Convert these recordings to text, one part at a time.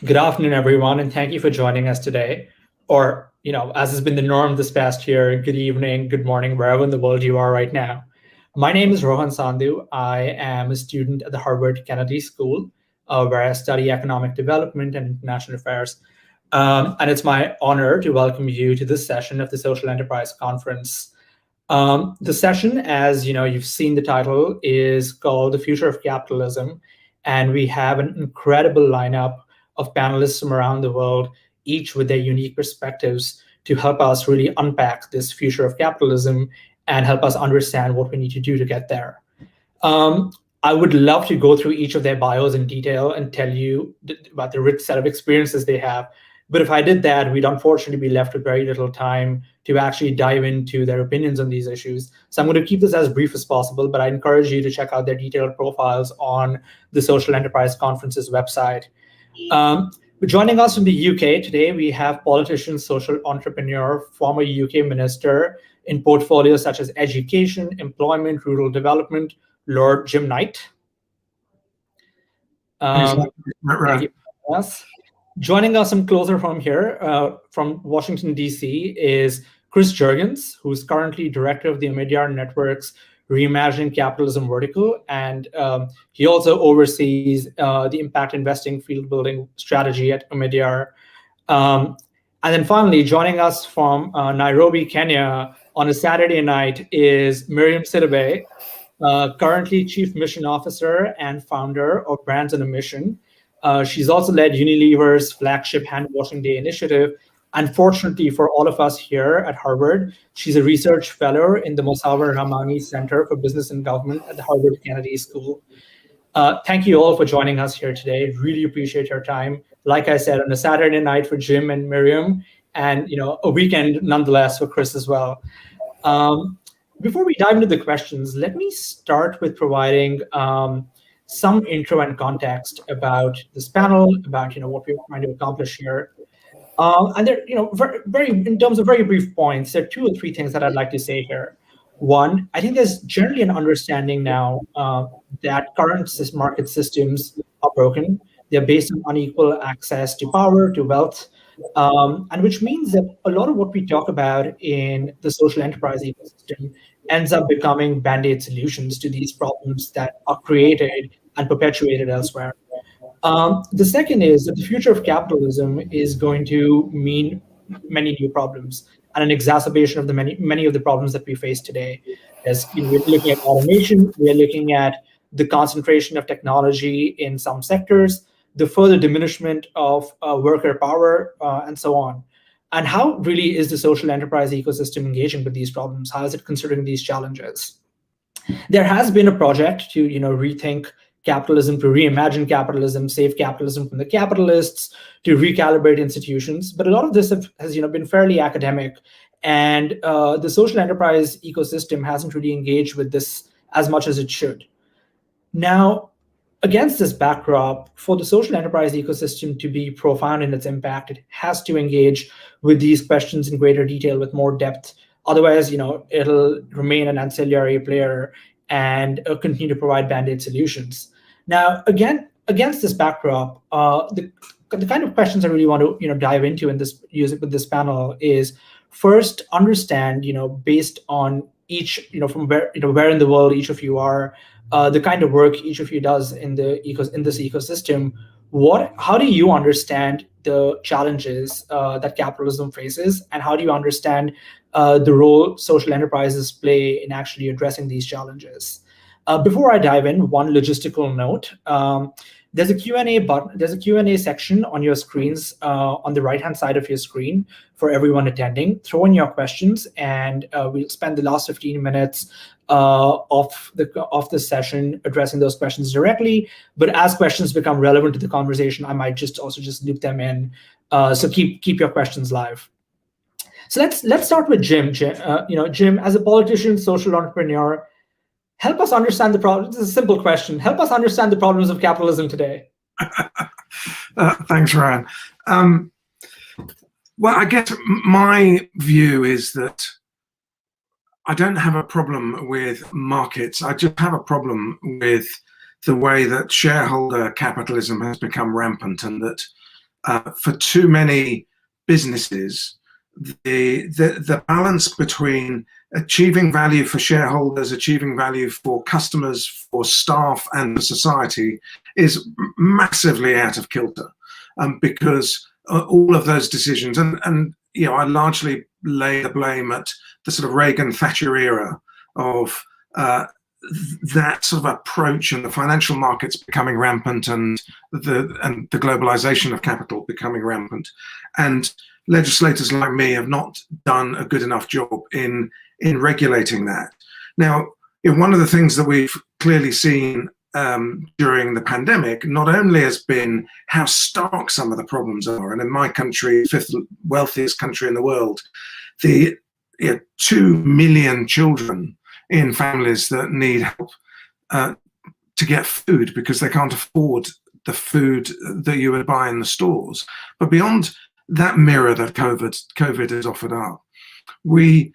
Good afternoon, everyone, and thank you for joining us today. Or, as has been the norm this past year, good evening, good morning, wherever in the world you are right now. My name is Rohan Sandhu. I am a student at the Harvard Kennedy School, where I study economic development and international affairs. And it's my honor to welcome you to this session of the Social Enterprise Conference. The session, as you've seen the title, is called The Future of Capitalism, and we have an incredible lineup of panelists from around the world, each with their unique perspectives to help us really unpack this future of capitalism and help us understand what we need to do to get there. I would love to go through each of their bios in detail and tell you about the rich set of experiences they have. But if I did that, we'd unfortunately be left with very little time to actually dive into their opinions on these issues. So I'm going to keep this as brief as possible, but I encourage you to check out their detailed profiles on the Social Enterprise Conference's website. Joining us from the UK today, we have politician, social entrepreneur, former UK minister in portfolios such as education, employment, rural development, Lord Jim Knight. Thank you. Yes. Joining us from closer from here, from Washington, D.C., is Chris Jurgens, who's currently director of the Omidyar Network's Reimagining Capitalism vertical, and he also oversees the impact investing field building strategy at Omidyar. And then finally, joining us from Nairobi, Kenya, on a Saturday night is Miriam Sidibe, currently Chief Mission Officer and founder of Brands on a Mission. She's also led Unilever's flagship Hand Washing Day initiative. Unfortunately for all of us here at Harvard, she's a research fellow in the Mosavar Rahmani Center for Business and Government at the Harvard Kennedy School. Thank you all for joining us here today. Really appreciate your time. Like I said, on a Saturday night for Jim and Miriam, and a weekend nonetheless for Chris as well. Before we dive into the questions, let me start with providing some intro and context about this panel, about what we're trying to accomplish here. And there, very in terms of very brief points, there are 2 or 3 things that I'd like to say here. One, I think there's generally an understanding now that current market systems are broken. They're based on unequal access to power, to wealth, and which means that a lot of what we talk about in the social enterprise ecosystem ends up becoming band-aid solutions to these problems that are created and perpetuated elsewhere. The second is that the future of capitalism is going to mean many new problems and an exacerbation of the many of the problems that we face today. As we're looking at automation, we're looking at the concentration of technology in some sectors, the further diminishment of worker power, and so on. And how really is the social enterprise ecosystem engaging with these problems? How is it considering these challenges? There has been a project to rethink capitalism, to reimagine capitalism, save capitalism from the capitalists, to recalibrate institutions. But a lot of this has been fairly academic, and the social enterprise ecosystem hasn't really engaged with this as much as it should. Now, against this backdrop, for the social enterprise ecosystem to be profound in its impact, it has to engage with these questions in greater detail, with more depth. Otherwise, it'll remain an ancillary player and continue to provide band-aid solutions. Now, again, against this backdrop, the kind of questions I really want to dive into with this panel is, first, understand based on each from where where in the world each of you are, the kind of work each of you does in this ecosystem. How do you understand the challenges that capitalism faces, and how do you understand the role social enterprises play in actually addressing these challenges? Before I dive in, one logistical note. There's a Q&A button. There's a Q&A section on your screens, on the right-hand side of your screen for everyone attending. Throw in your questions, and we'll spend the last 15 minutes of the session addressing those questions directly. But as questions become relevant to the conversation, I might just loop them in. So keep your questions live. So let's start with Jim. Jim, as a politician, social entrepreneur, help us understand the problem. This is a simple question. Help us understand the problems of capitalism today. Thanks, Ryan. Well, I guess my view is that I don't have a problem with markets. I just have a problem with the way that shareholder capitalism has become rampant, and that for too many businesses, the balance between achieving value for shareholders, achieving value for customers, for staff, and for society is massively out of kilter, because all of those decisions, and you know, I largely lay the blame at the sort of Reagan-Thatcher era of that sort of approach, and the financial markets becoming rampant, and the globalization of capital becoming rampant, and legislators like me have not done a good enough job in regulating that. Now, you know, one of the things that we've clearly seen during the pandemic not only has been how stark some of the problems are, and in my country, fifth wealthiest country in the world, the 2 million children in families that need help to get food because they can't afford the food that you would buy in the stores. But beyond that mirror that COVID has offered up, we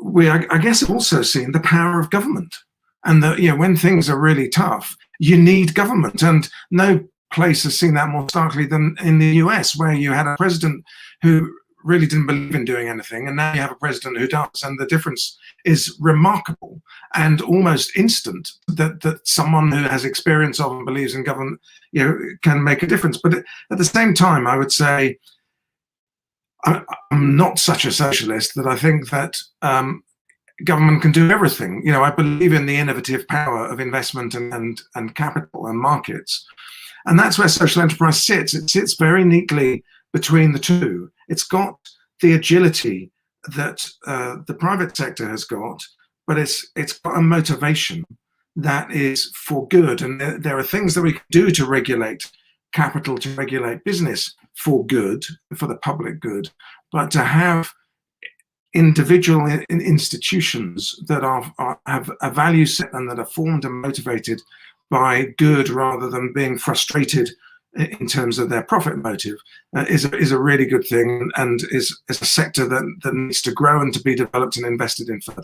I guess have also seen the power of government, and that, you know, when things are really tough, you need government, and no place has seen that more starkly than in the US, where you had a president who really didn't believe in doing anything, and now you have a president who does, and the difference is remarkable and almost instant, that someone who has experience of and believes in government, you know, can make a difference. But at the same time, I would say I'm not such a socialist that I think that government can do everything. You know, I believe in the innovative power of investment and capital and markets, and that's where social enterprise sits. It sits very neatly between the two. It's got the agility that the private sector has got, but it's got a motivation that is for good. And there are things that we can do to regulate capital, to regulate business for good, for the public good, but to have individual institutions that have a value set and that are formed and motivated by good rather than being frustrated in terms of their profit motive is a really good thing, and is a sector that needs to grow and to be developed and invested in further.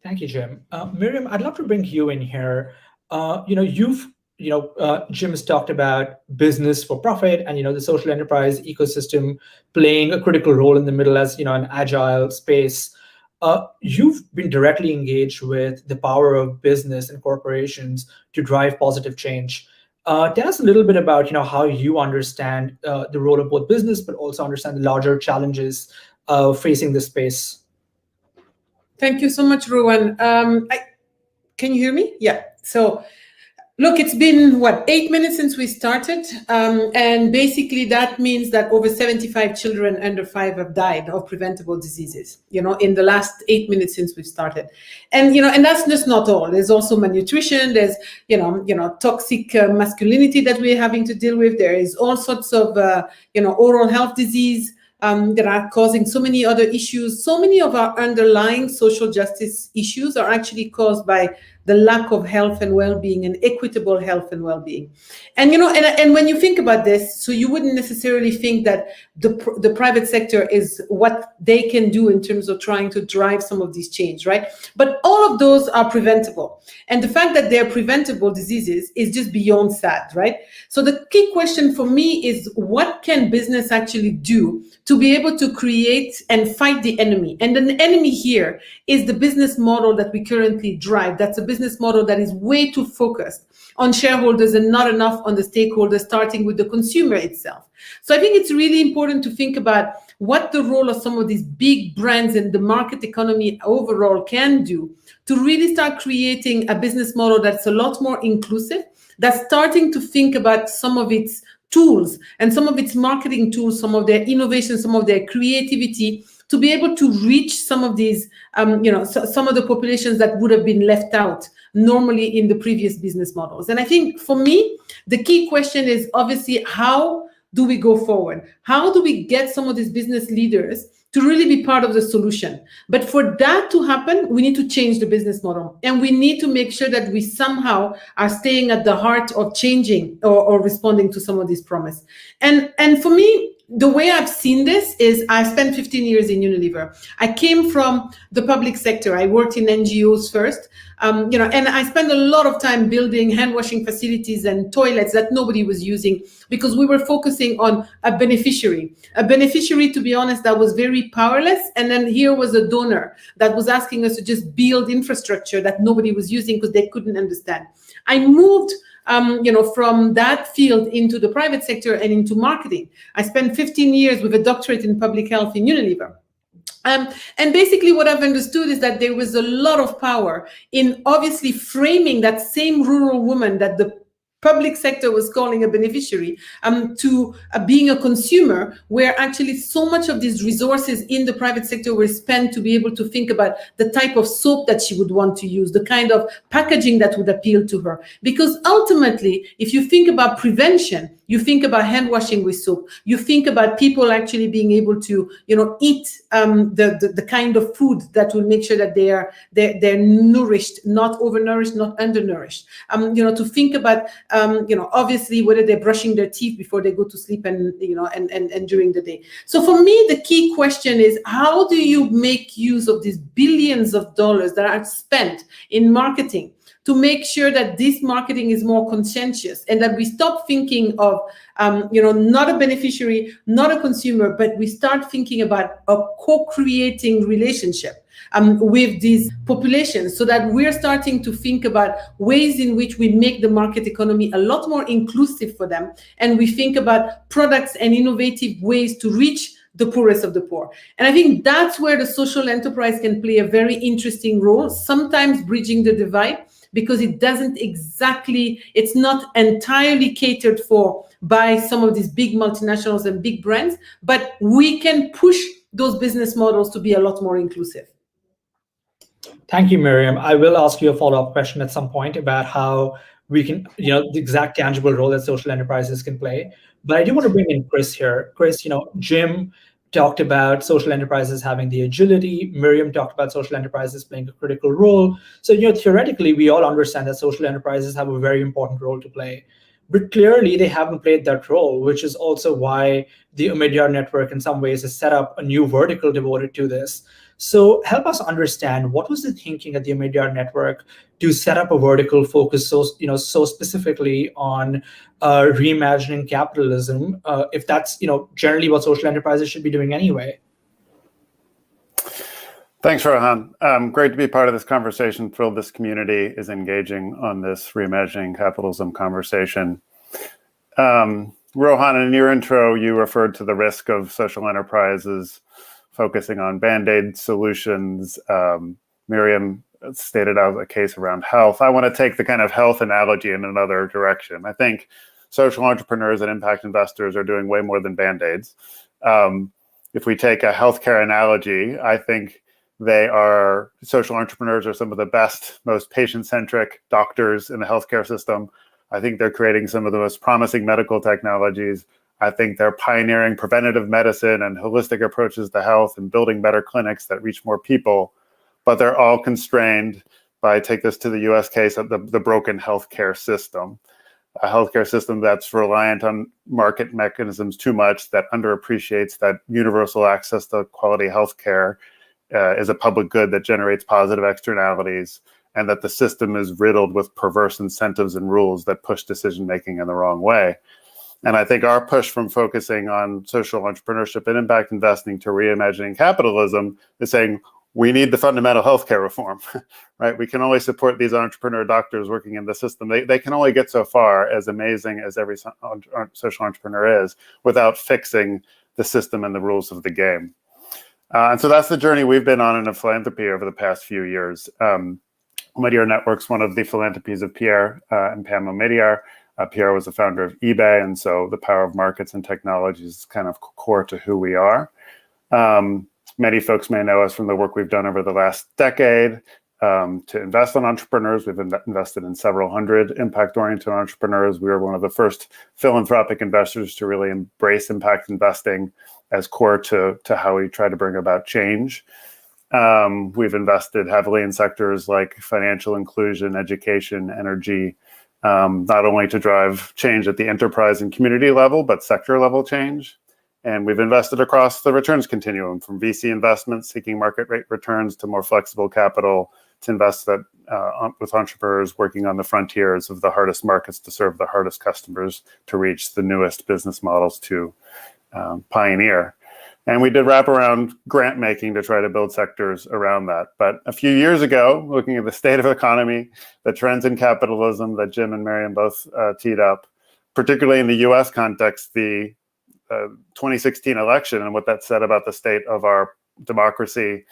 Thank you, Jim. Miriam, I'd love to bring you in here. Jim has talked about business for profit and, the social enterprise ecosystem playing a critical role in the middle as, an agile space. You've been directly engaged with the power of business and corporations to drive positive change. Tell us a little bit about, how you understand the role of both business, but also understand the larger challenges facing this space. Thank you so much, Rowan. Can you hear me? Yeah. So, look, it's been, 8 minutes since we started? And basically that means that over 75 children under 5 have died of preventable diseases, in the last 8 minutes since we started. And, and that's just not all. There's also malnutrition. There's, toxic masculinity that we're having to deal with. There is all sorts of, oral health disease that are causing so many other issues. So many of our underlying social justice issues are actually caused by the lack of health and well-being and equitable health and well-being. And, and when you think about this, so you wouldn't necessarily think that the private sector is what they can do in terms of trying to drive some of these change, right? But all of those are preventable. And the fact that they're preventable diseases is just beyond sad, right? So the key question for me is, what can business actually do to be able to create and fight the enemy? And the enemy here is the business model that we currently drive. That's a business model that is way too focused on shareholders and not enough on the stakeholders, starting with the consumer itself. So I think it's really important to think about what the role of some of these big brands in the market economy overall can do to really start creating a business model that's a lot more inclusive, that's starting to think about some of its tools and some of its marketing tools, some of their innovation, some of their creativity, to be able to reach some of these, some of the populations that would have been left out normally in the previous business models. And I think for me, the key question is obviously, how do we go forward? How do we get some of these business leaders to really be part of the solution? But for that to happen, we need to change the business model. And we need to make sure that we somehow are staying at the heart of changing or responding to some of these promise. And for me, the way I've seen this is I spent 15 years in Unilever. I came from the public sector. I worked in NGOs first, and I spent a lot of time building hand washing facilities and toilets that nobody was using because we were focusing on a beneficiary. A beneficiary, to be honest, that was very powerless. And then here was a donor that was asking us to just build infrastructure that nobody was using because they couldn't understand. I moved from that field into the private sector and into marketing. I spent 15 years with a doctorate in public health in Unilever. And basically what I've understood is that there was a lot of power in obviously framing that same rural woman that the public sector was calling a beneficiary to being a consumer, where actually so much of these resources in the private sector were spent to be able to think about the type of soap that she would want to use, the kind of packaging that would appeal to her. Because ultimately, if you think about prevention, you think about hand washing with soap, you think about people actually being able to, eat the kind of food that will make sure that they're nourished, not overnourished, not undernourished. To think about obviously whether they're brushing their teeth before they go to sleep and during the day. So for me, the key question is, how do you make use of these billions of dollars that are spent in marketing to make sure that this marketing is more conscientious and that we stop thinking of, not a beneficiary, not a consumer, but we start thinking about a co-creating relationship with these populations, so that we're starting to think about ways in which we make the market economy a lot more inclusive for them. And we think about products and innovative ways to reach the poorest of the poor. And I think that's where the social enterprise can play a very interesting role, sometimes bridging the divide, because it's not entirely catered for by some of these big multinationals and big brands, but we can push those business models to be a lot more inclusive. Thank you, Miriam. I will ask you a follow-up question at some point about how we can, the exact tangible role that social enterprises can play. But I do want to bring in Chris here. Chris, Jim talked about social enterprises having the agility. Miriam talked about social enterprises playing a critical role. So, theoretically, we all understand that social enterprises have a very important role to play. But clearly, they haven't played that role, which is also why the Omidyar network, in some ways, has set up a new vertical devoted to this. So help us understand, what was the thinking at the Omidyar network to set up a vertical focus so specifically on reimagining capitalism, if that's generally what social enterprises should be doing anyway? Thanks, Rohan. Great to be part of this conversation. Thrilled this community is engaging on this reimagining capitalism conversation. Rohan, in your intro, you referred to the risk of social enterprises focusing on Band-Aid solutions. Miriam stated out a case around health. I want to take the kind of health analogy in another direction. I think social entrepreneurs and impact investors are doing way more than Band-Aids. If we take a healthcare analogy, I think social entrepreneurs are some of the best, most patient-centric doctors in the healthcare system. I think they're creating some of the most promising medical technologies. I think they're pioneering preventative medicine and holistic approaches to health and building better clinics that reach more people. But they're all constrained by, take this to the US case, of the broken healthcare system. A healthcare system that's reliant on market mechanisms too much, that underappreciates that universal access to quality healthcare is a public good that generates positive externalities, and that the system is riddled with perverse incentives and rules that push decision-making in the wrong way. And I think our push from focusing on social entrepreneurship and impact investing to reimagining capitalism is saying, we need the fundamental healthcare reform, right? We can only support these entrepreneur doctors working in the system. They can only get so far, as amazing as every social entrepreneur is, without fixing the system and the rules of the game. And so that's the journey we've been on in philanthropy over the past few years. Omidyar Network's one of the philanthropies of Pierre and Pam Omidyar. Pierre was the founder of eBay, and so the power of markets and technologies is kind of core to who we are. Many folks may know us from the work we've done over the last decade to invest in entrepreneurs. We've invested in several hundred impact-oriented entrepreneurs. We were one of the first philanthropic investors to really embrace impact investing as core to how we try to bring about change. We've invested heavily in sectors like financial inclusion, education, energy, not only to drive change at the enterprise and community level, but sector level change. And we've invested across the returns continuum, from VC investments seeking market rate returns to more flexible capital, to invest with entrepreneurs working on the frontiers of the hardest markets to serve the hardest customers, to reach the newest business models to pioneer. And we did wraparound grant making to try to build sectors around that. But a few years ago, looking at the state of the economy, the trends in capitalism that Jim and Miriam both teed up, particularly in the US context, the 2016 election and what that said about the state of our democracy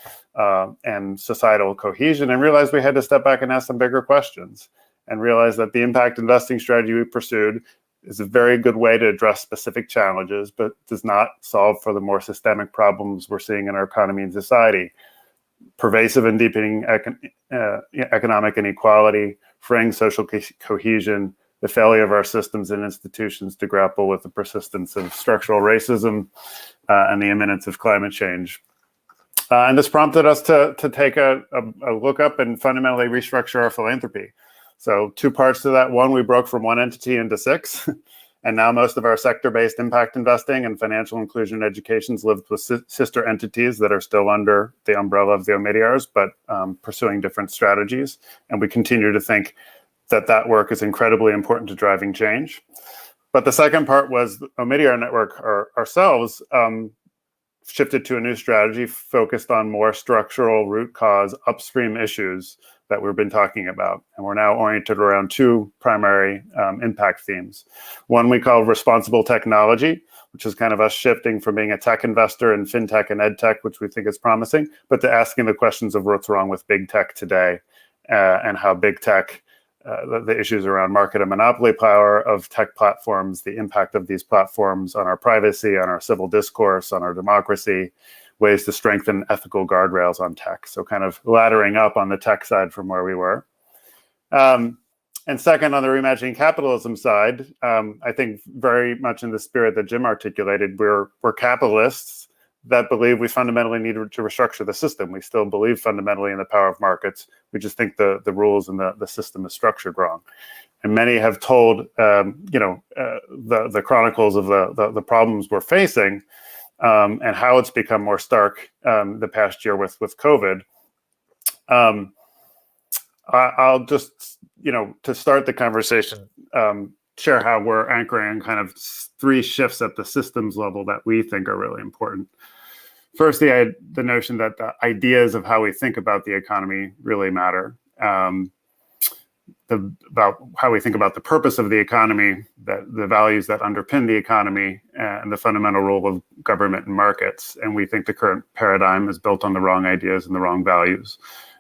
and societal cohesion, and realized we had to step back and ask some bigger questions, and realize that the impact investing strategy we pursued is a very good way to address specific challenges, but does not solve for the more systemic problems we're seeing in our economy and society. Pervasive and deepening economic inequality, fraying social cohesion, the failure of our systems and institutions to grapple with the persistence of structural racism and the imminence of climate change. And this prompted us to take a look up and fundamentally restructure our philanthropy. So 2 parts to that. One, we broke from 1 entity into 6. And now most of our sector-based impact investing and financial inclusion educations live with sister entities that are still under the umbrella of the Omidyars, but pursuing different strategies. And we continue to think that work is incredibly important to driving change. But the second part was the Omidyar network ourselves shifted to a new strategy focused on more structural root cause upstream issues that we've been talking about. And we're now oriented around 2 primary impact themes. One we call responsible technology, which is kind of us shifting from being a tech investor in fintech and ed tech, which we think is promising, but to asking the questions of what's wrong with big tech today and how big tech, the issues around market and monopoly power of tech platforms, the impact of these platforms on our privacy, on our civil discourse, on our democracy, ways to strengthen ethical guardrails on tech. So kind of laddering up on the tech side from where we were. And second, on the reimagining capitalism side, I think very much in the spirit that Jim articulated, we're capitalists that believe we fundamentally need to restructure the system. We still believe fundamentally in the power of markets. We just think the rules and the system is structured wrong. And many have told the chronicles of the problems we're facing and how it's become more stark the past year with COVID. I'll just, to start the conversation, share how we're anchoring kind of 3 shifts at the systems level that we think are really important. First, the notion that the ideas of how we think about the economy really matter. About how we think about the purpose of the economy, the values that underpin the economy, and the fundamental role of government and markets. And we think the current paradigm is built on the wrong ideas and the wrong values.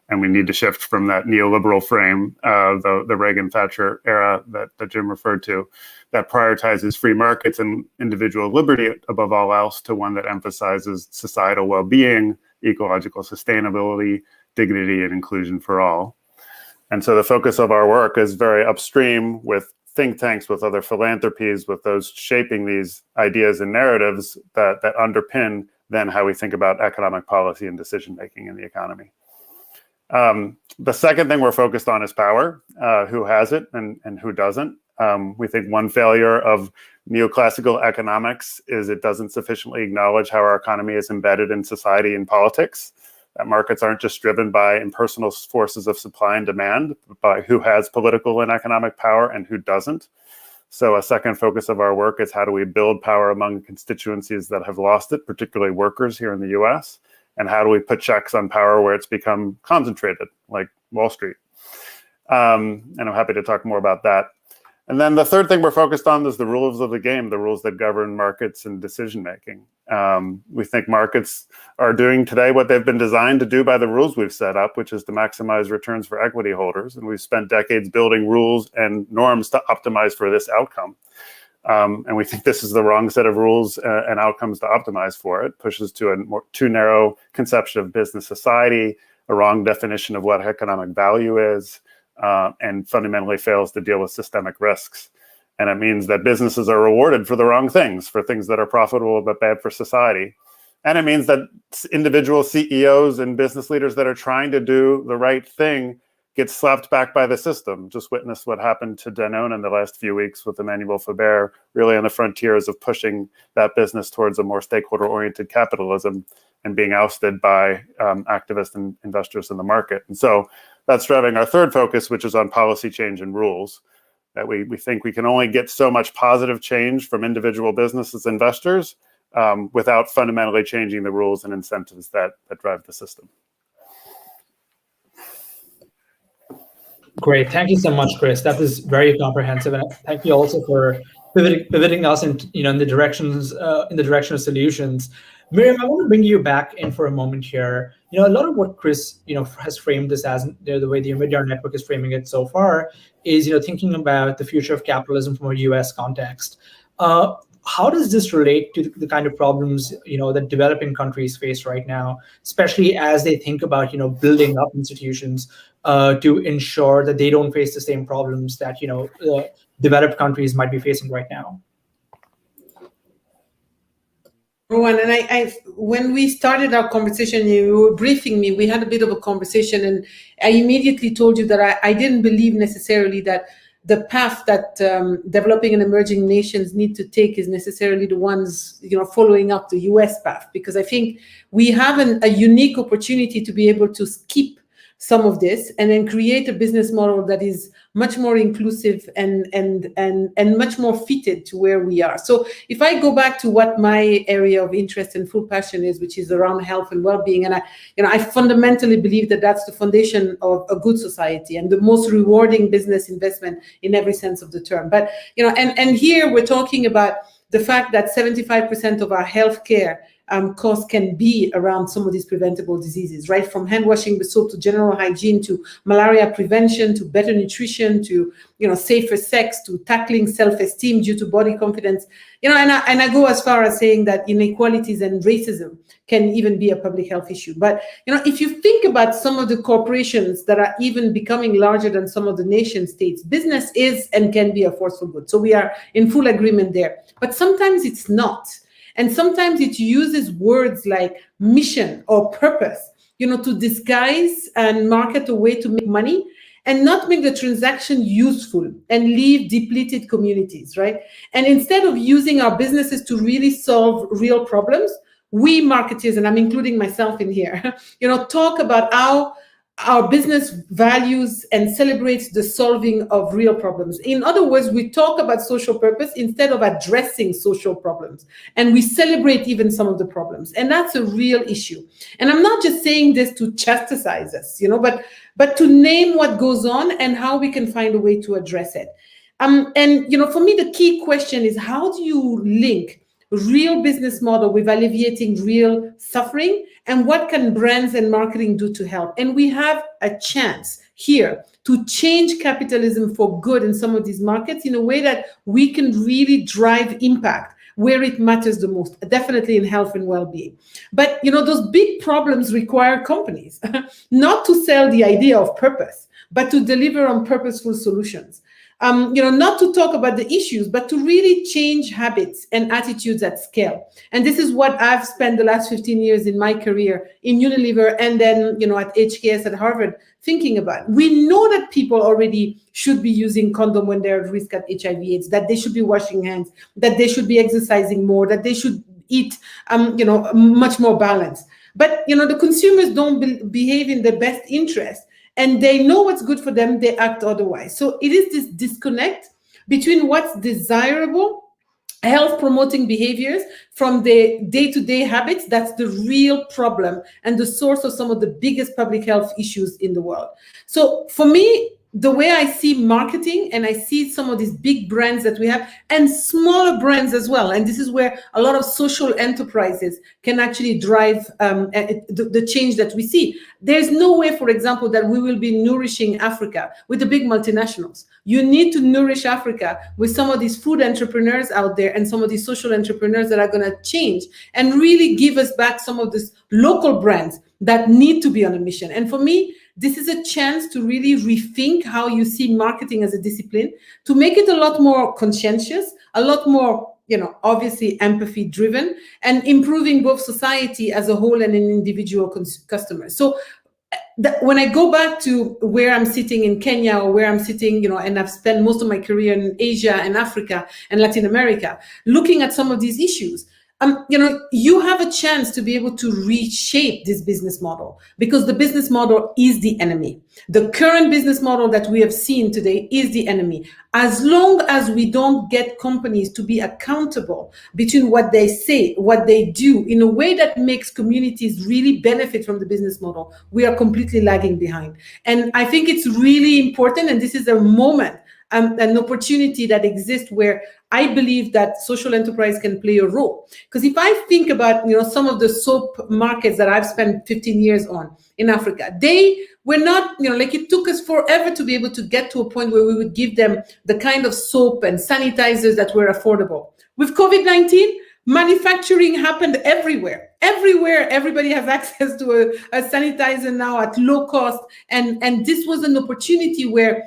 And we need to shift from that neoliberal frame, the Reagan-Thatcher era that Jim referred to, that prioritizes free markets and individual liberty above all else, to one that emphasizes societal well-being, ecological sustainability, dignity, and inclusion for all. And so the focus of our work is very upstream with think tanks, with other philanthropies, with those shaping these ideas and narratives that underpin then how we think about economic policy and decision-making in the economy. The second thing we're focused on is power, who has it and who doesn't. We think one failure of neoclassical economics is it doesn't sufficiently acknowledge how our economy is embedded in society and politics. That markets aren't just driven by impersonal forces of supply and demand, but by who has political and economic power and who doesn't. So a second focus of our work is how do we build power among constituencies that have lost it, particularly workers here in the US, and how do we put checks on power where it's become concentrated, like Wall Street. And I'm happy to talk more about that. And then the third thing we're focused on is the rules of the game, the rules that govern markets and decision-making. We think markets are doing today what they've been designed to do by the rules we've set up, which is to maximize returns for equity holders. And we've spent decades building rules and norms to optimize for this outcome. And we think this is the wrong set of rules and outcomes to optimize for. It pushes to a too narrow conception of business society, a wrong definition of what economic value is, and fundamentally fails to deal with systemic risks. And it means that businesses are rewarded for the wrong things, for things that are profitable but bad for society. And it means that individual CEOs and business leaders that are trying to do the right thing gets slapped back by the system. Just witnessed what happened to Danone in the last few weeks with Emmanuel Faber, really on the frontiers of pushing that business towards a more stakeholder-oriented capitalism and being ousted by activists and investors in the market. And so that's driving our third focus, which is on policy change and rules. That we think we can only get so much positive change from individual businesses, investors, without fundamentally changing the rules and incentives that drive the system. Great, thank you so much, Chris. That was very comprehensive, and thank you also for pivoting us in the direction of solutions. Miriam, I want to bring you back in for a moment here. A lot of what Chris has framed this as, the way the Omidyar network is framing it so far is thinking about the future of capitalism from a US context. How does this relate to the kind of problems that developing countries face right now, especially as they think about building up institutions to ensure that they don't face the same problems that developed countries might be facing right now? And I, when we started our conversation, you were briefing me, we had a bit of a conversation, and I immediately told you that I didn't believe necessarily that the path that developing and emerging nations need to take is necessarily the ones, following up the US path, because I think we have a unique opportunity to be able to skip some of this and then create a business model that is much more inclusive and much more fitted to where we are. So if I go back to what my area of interest and full passion is, which is around health and well-being, and I fundamentally believe that that's the foundation of a good society and the most rewarding business investment in every sense of the term. But and here we're talking about the fact that 75% of our healthcare costs can be around some of these preventable diseases, right? From hand washing with soap to general hygiene to malaria prevention to better nutrition to safer sex to tackling self-esteem due to body confidence. And I go as far as saying that inequalities and racism can even be a public health issue. But if you think about some of the corporations that are even becoming larger than some of the nation states, business is and can be a force for good. So we are in full agreement there. But sometimes it's not. And sometimes it uses words like mission or purpose, to disguise and market a way to make money and not make the transaction useful and leave depleted communities, right? And instead of using our businesses to really solve real problems, we marketers, and I'm including myself in here, talk about how our business values and celebrates the solving of real problems. In other words, we talk about social purpose instead of addressing social problems. And we celebrate even some of the problems. And that's a real issue. And I'm not just saying this to chastise us, but to name what goes on and how we can find a way to address it. And for me, the key question is, how do you link real business model with alleviating real suffering, and what can brands and marketing do to help? And we have a chance here to change capitalism for good in some of these markets in a way that we can really drive impact where it matters the most, definitely in health and well-being. But those big problems require companies not to sell the idea of purpose, but to deliver on purposeful solutions. Not to talk about the issues, but to really change habits and attitudes at scale. And this is what I've spent the last 15 years in my career in Unilever and then, at HKS at Harvard thinking about. We know that people already should be using condom when they're at risk at HIV/AIDS, that they should be washing hands, that they should be exercising more, that they should eat, much more balanced. But, the consumers don't behave in their best interest. And they know what's good for them, they act otherwise. So it is this disconnect between what's desirable, health-promoting behaviors from the day-to-day habits. That's the real problem and the source of some of the biggest public health issues in the world. So for me, the way I see marketing, and I see some of these big brands that we have and smaller brands as well, and this is where a lot of social enterprises can actually drive the change that we see. There's no way, for example, that we will be nourishing Africa with the big multinationals. You need to nourish Africa with some of these food entrepreneurs out there and some of these social entrepreneurs that are going to change and really give us back some of these local brands that need to be on a mission. And for me, this is a chance to really rethink how you see marketing as a discipline, to make it a lot more conscientious, a lot more, obviously empathy driven, and improving both society as a whole and an individual customer. So when I go back to where I'm sitting in Kenya, or where I'm sitting, and I've spent most of my career in Asia and Africa and Latin America, looking at some of these issues, you have a chance to be able to reshape this business model, because the business model is the enemy. The current business model that we have seen today is the enemy. As long as we don't get companies to be accountable between what they say, what they do, in a way that makes communities really benefit from the business model, we are completely lagging behind. And I think it's really important, and this is a moment, an opportunity that exists where I believe that social enterprise can play a role. Because if I think about, some of the soap markets that I've spent 15 years on in Africa, they were not, it took us forever to be able to get to a point where we would give them the kind of soap and sanitizers that were affordable. With COVID-19, manufacturing happened everywhere. Everywhere, everybody has access to a sanitizer now at low cost. And this was an opportunity where,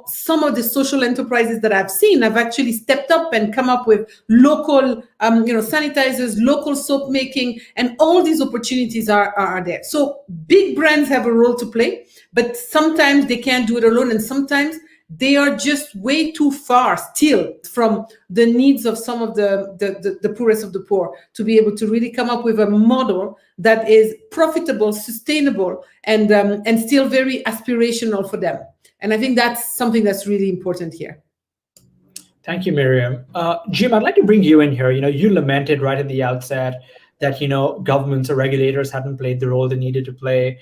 some of the social enterprises that I've seen have actually stepped up and come up with local, sanitizers, local soap making, and all these opportunities are there. So big brands have a role to play, but sometimes they can't do it alone. And sometimes they are just way too far still from the needs of some of the poorest of the poor to be able to really come up with a model that is profitable, sustainable, and still very aspirational for them. And I think that's something that's really important here. Thank you, Miriam. Jim, I'd like to bring you in here. You lamented right at the outset that, governments or regulators haven't played the role they needed to play.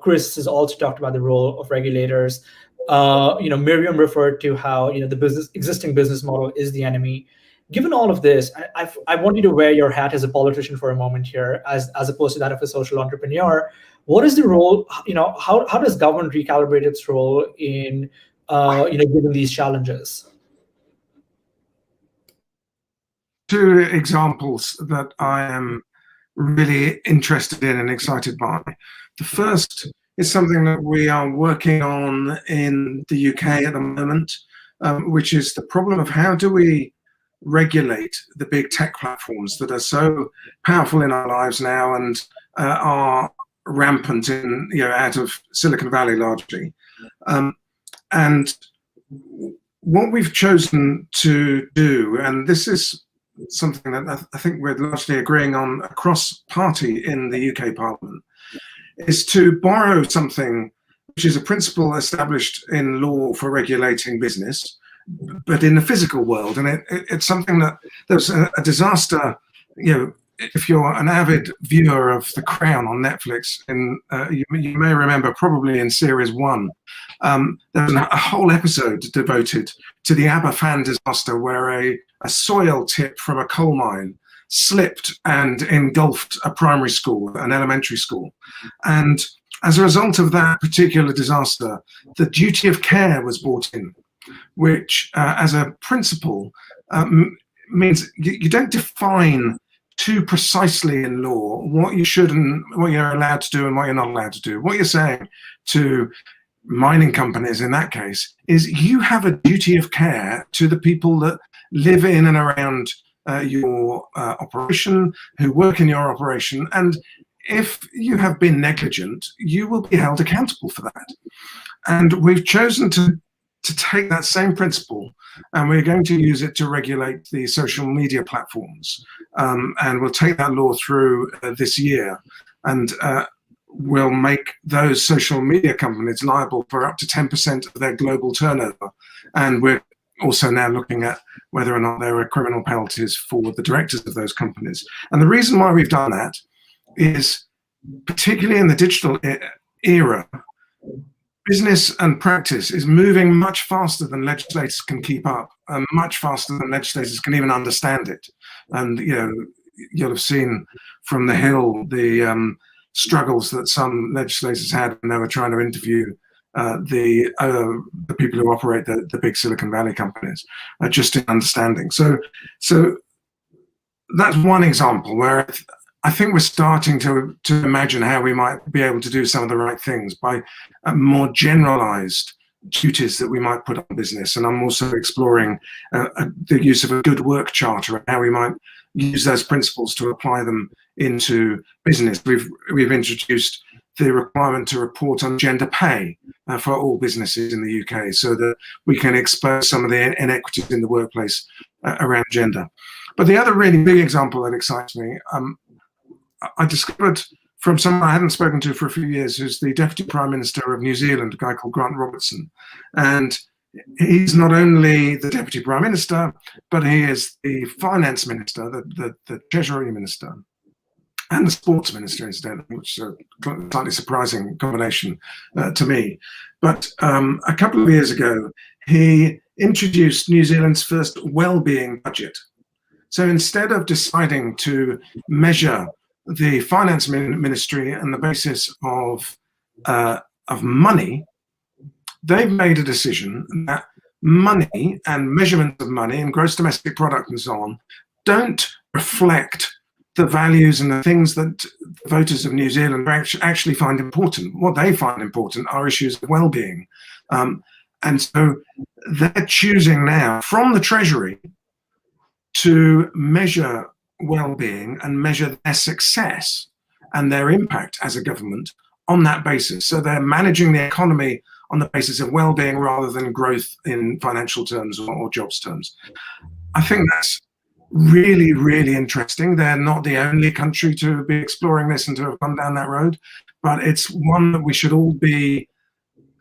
Chris has also talked about the role of regulators. Miriam referred to how the existing business model is the enemy. Given all of this, I want you to wear your hat as a politician for a moment here, as opposed to that of a social entrepreneur. What is the role? How does government recalibrate its role in given these challenges? Two examples that I am really interested in and excited by. The first is something that we are working on in the UK at the moment, which is the problem of how do we regulate the big tech platforms that are so powerful in our lives now and are rampant in out of Silicon Valley largely. And what we've chosen to do, and this is something that I think we're largely agreeing on across party in the UK Parliament, is to borrow something which is a principle established in law for regulating business, but in the physical world. And it's something that there's a disaster, if you're an avid viewer of The Crown on Netflix, and you may remember probably in series 1, there's a whole episode devoted to the Aberfan disaster, where a soil tip from a coal mine slipped and engulfed a primary school, an elementary school. And as a result of that particular disaster, the duty of care was brought in, which as a principle means you don't define too precisely in law what you should and what you're allowed to do and what you're not allowed to do. What you're saying to mining companies in that case is you have a duty of care to the people that live in and around your operation, who work in your operation, and if you have been negligent, you will be held accountable for that. And we've chosen to take that same principle, and we're going to use it to regulate the social media platforms. And we'll take that law through this year, and we'll make those social media companies liable for up to 10% of their global turnover. And we're also now looking at whether or not there are criminal penalties for the directors of those companies. And the reason why we've done that is, particularly in the digital era, business and practice is moving much faster than legislators can keep up, and much faster than legislators can even understand it. And you'll have seen from the Hill the struggles that some legislators had when they were trying to interview the people who operate the big Silicon Valley companies, just in understanding. So that's one example where I think we're starting to imagine how we might be able to do some of the right things by more generalized duties that we might put on business. And I'm also exploring the use of a good work charter and how we might use those principles to apply them into business. We've introduced the requirement to report on gender pay for all businesses in the UK, so that we can expose some of the inequities in the workplace around gender. But the other really big example that excites me, I discovered from someone I hadn't spoken to for a few years, who's the Deputy Prime Minister of New Zealand, a guy called Grant Robertson. And he's not only the Deputy Prime Minister, but he is the Finance Minister, the Treasury Minister, and the Sports Minister, incidentally, which is a slightly surprising combination to me. But a couple of years ago, he introduced New Zealand's first well-being budget. So instead of deciding to measure the finance ministry on the basis of money, they've made a decision that money and measurement of money and gross domestic product and so on don't reflect the values and the things that voters of New Zealand actually find important. What they find important are issues of well-being. And so they're choosing now from the Treasury to measure well-being and measure their success and their impact as a government on that basis. So they're managing the economy on the basis of well-being rather than growth in financial terms or jobs terms. I think that's really, really interesting. They're not the only country to be exploring this and to have gone down that road, but it's one that we should all be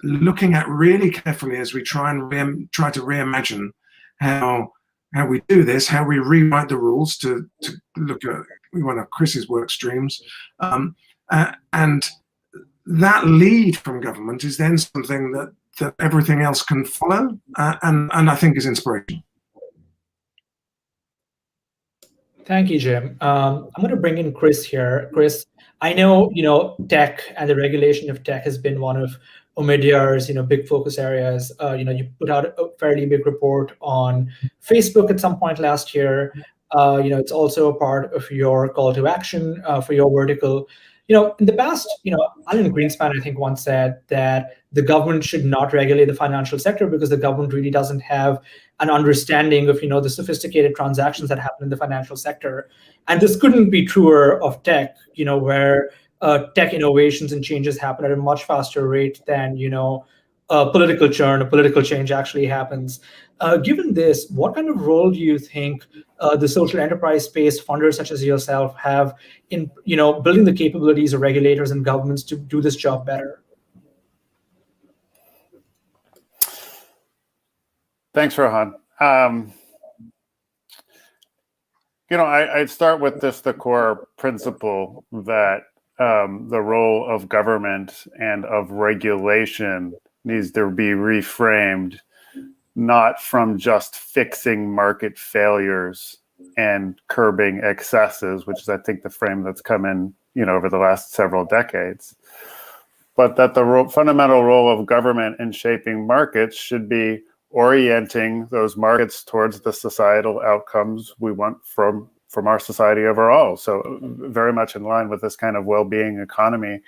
looking at really carefully as we try to reimagine how we do this, how we rewrite the rules to look at one of Chris's work streams. And that lead from government is then something that everything else can follow, and I think is inspirational. Thank you, Jim. I'm going to bring in Chris here. Chris, I know, tech and the regulation of tech has been one of Omidyar's, big focus areas. You put out a fairly big report on Facebook at some point last year. It's also a part of your call to action for your vertical. In the past, Alan Greenspan, I think, once said that the government should not regulate the financial sector because the government really doesn't have an understanding of, the sophisticated transactions that happen in the financial sector. And this couldn't be truer of tech, where tech innovations and changes happen at a much faster rate than, political churn or political change actually happens. Given this, what kind of role do you think the social enterprise space funders such as yourself have in, building the capabilities of regulators and governments to do this job better? Thanks, Rohan. I'd start with the core principle that the role of government and of regulation needs to be reframed, not from just fixing market failures and curbing excesses, which is, I think, the frame that's come in, over the last several decades, but that the fundamental role of government in shaping markets should be orienting those markets towards the societal outcomes we want from our society overall. So very much in line with this kind of well-being economy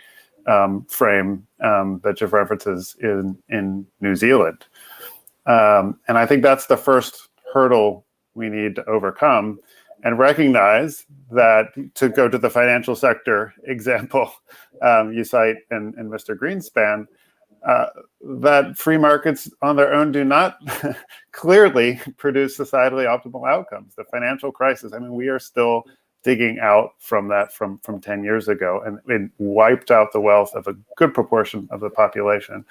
frame that Jeff references in New Zealand. And I think that's the first hurdle we need to overcome, and recognize that, to go to the financial sector example you cite in Mr. Greenspan, that free markets on their own do not clearly produce societally optimal outcomes. The financial crisis, we are still digging out from that from 10 years ago, and it wiped out the wealth of a good proportion of the population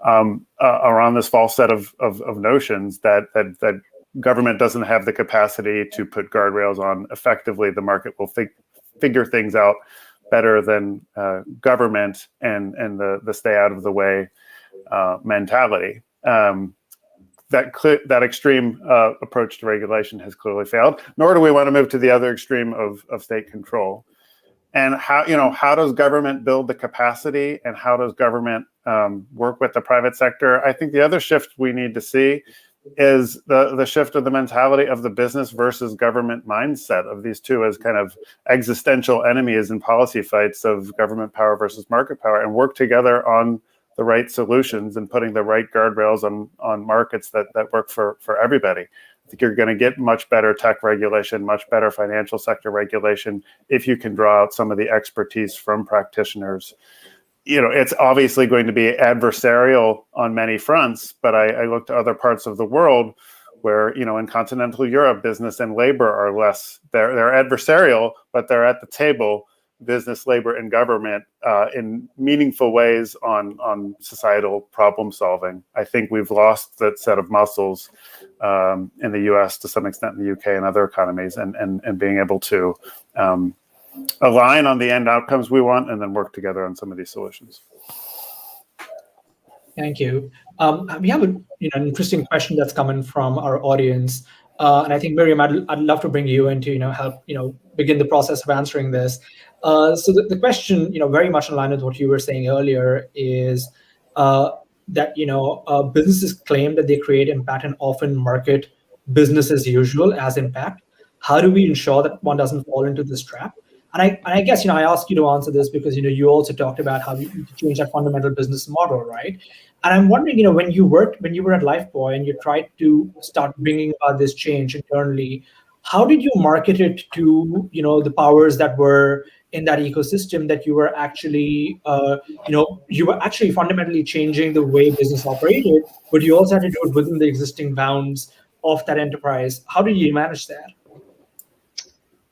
around this false set of notions that government doesn't have the capacity to put guardrails on effectively. The market will figure things out better than government and the stay out of the way mentality. That extreme approach to regulation has clearly failed. Nor do we want to move to the other extreme of state control. And how does government build the capacity, and how does government work with the private sector? I think the other shift we need to see is the shift of the mentality of the business versus government mindset of these two as kind of existential enemies in policy fights of government power versus market power, and work together on the right solutions and putting the right guardrails on markets that work for everybody. I think you're going to get much better tech regulation, much better financial sector regulation if you can draw out some of the expertise from practitioners it's obviously going to be adversarial on many fronts, but I look to other parts of the world where, in continental Europe, business and labor are less, they're adversarial, but they're at the table, business, labor, and government, in meaningful ways on societal problem solving. I think we've lost that set of muscles in the US, to some extent in the UK and other economies, and being able to align on the end outcomes we want and then work together on some of these solutions. Thank you. We have an interesting question that's coming from our audience, and I think Miriam, I'd love to bring you in to help begin the process of answering this. So the question, very much in line with what you were saying earlier, is that businesses claim that they create impact and often market business as usual as impact. How do we ensure that one doesn't fall into this trap? And I guess I asked you to answer this because you also talked about how you need to change that fundamental business model, right? And I'm wondering, when you were at Lifebuoy and you tried to start bringing about this change internally, how did you market it to the powers that were in that ecosystem, that you were actually fundamentally changing the way business operated, but you also had to do it within the existing bounds of that enterprise? How did you manage that?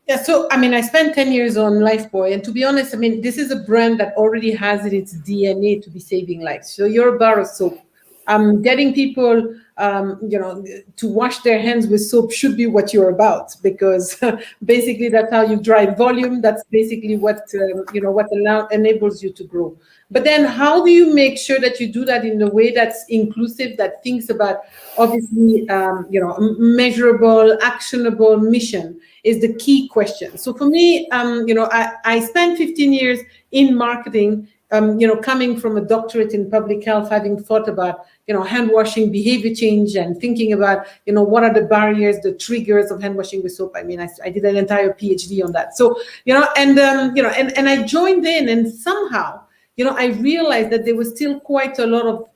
Yeah, so I spent 10 years on Lifebuoy, and to be honest, this is a brand that already has in its DNA to be saving lives. So you're a bar of soap. Getting people, to wash their hands with soap should be what you're about, because basically that's how you drive volume. That's basically what enables you to grow. But then, how do you make sure that you do that in a way that's inclusive, that thinks about obviously, measurable, actionable mission is the key question. So for me, I spent 15 years in marketing. Coming from a doctorate in public health, having thought about, hand washing, behavior change, and thinking about, what are the barriers, the triggers of hand washing with soap. I did an entire PhD on that. So, and I joined in, and somehow, I realized that there was still quite a lot of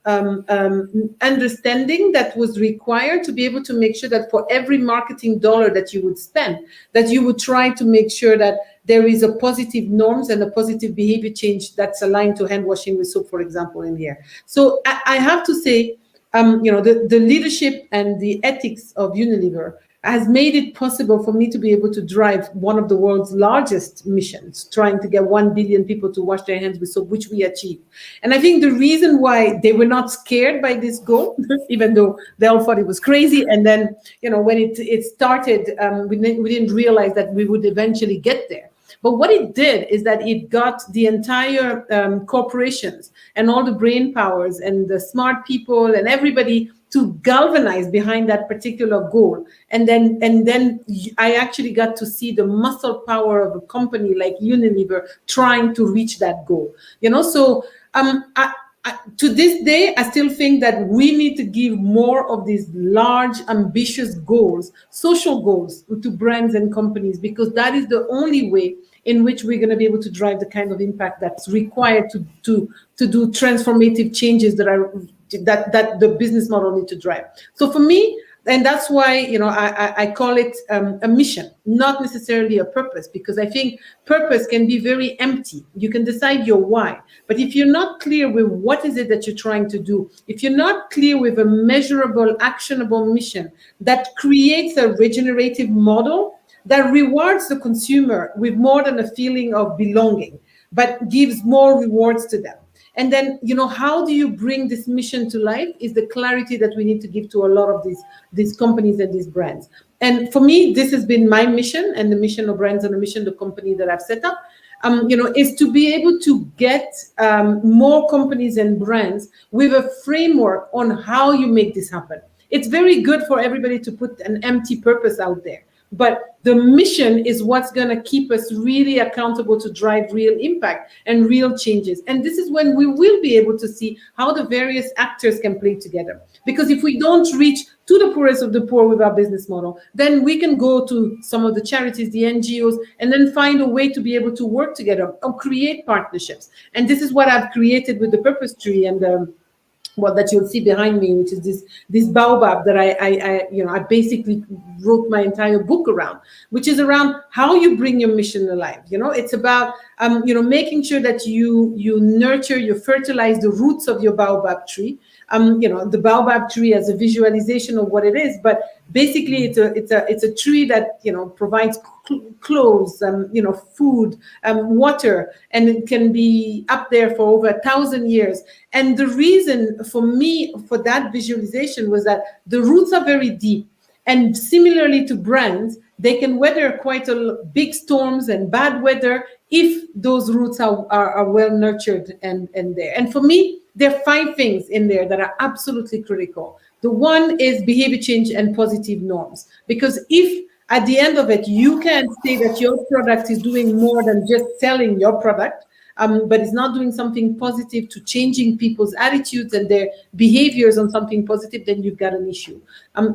understanding that was required to be able to make sure that for every marketing dollar that you would spend, that you would try to make sure that there is a positive norms and a positive behavior change that's aligned to hand washing with soap, for example, in here. So I have to say, the leadership and the ethics of Unilever has made it possible for me to be able to drive one of the world's largest missions, trying to get 1 billion people to wash their hands with soap, which we achieved. And I think the reason why they were not scared by this goal, even though they all thought it was crazy, and then, when it started, we didn't realize that we would eventually get there. But what it did is that it got the entire corporations and all the brain powers and the smart people and everybody to galvanize behind that particular goal. And then I actually got to see the muscle power of a company like Unilever trying to reach that goal. So to this day, I still think that we need to give more of these large, ambitious goals, social goals, to brands and companies, because that is the only way in which we're going to be able to drive the kind of impact that's required to do transformative changes that the business model need to drive. So for me, and that's why I call it a mission, not necessarily a purpose, because I think purpose can be very empty. You can decide your why, but if you're not clear with what is it that you're trying to do, if you're not clear with a measurable, actionable mission that creates a regenerative model that rewards the consumer with more than a feeling of belonging, but gives more rewards to them. And then, how do you bring this mission to life is the clarity that we need to give to a lot of these companies and these brands. And for me, this has been my mission, and the mission of brands and the mission of the company that I've set up, is to be able to get more companies and brands with a framework on how you make this happen. It's very good for everybody to put an empty purpose out there, but the mission is what's going to keep us really accountable to drive real impact and real changes. And this is when we will be able to see how the various actors can play together. Because if we don't reach to the poorest of the poor with our business model, then we can go to some of the charities, the NGOs, and then find a way to be able to work together or create partnerships. And this is what I've created with the Purpose Tree and that you'll see behind me, which is this baobab that I basically wrote my entire book around, which is around how you bring your mission alive. It's about making sure that you nurture, you fertilize the roots of your baobab tree. The baobab tree as a visualization of what it is, but basically it's a tree that provides clothes, food, water, and it can be up there for over 1,000 years. And the reason for me for that visualization was that the roots are very deep, and similarly to brands, they can weather quite big storms and bad weather if those roots are well nurtured and there. And for me, there are 5 things in there that are absolutely critical. The one is behavior change and positive norms, because if at the end of it, you can say that your product is doing more than just selling your product, but it's not doing something positive to changing people's attitudes and their behaviors on something positive, then you've got an issue.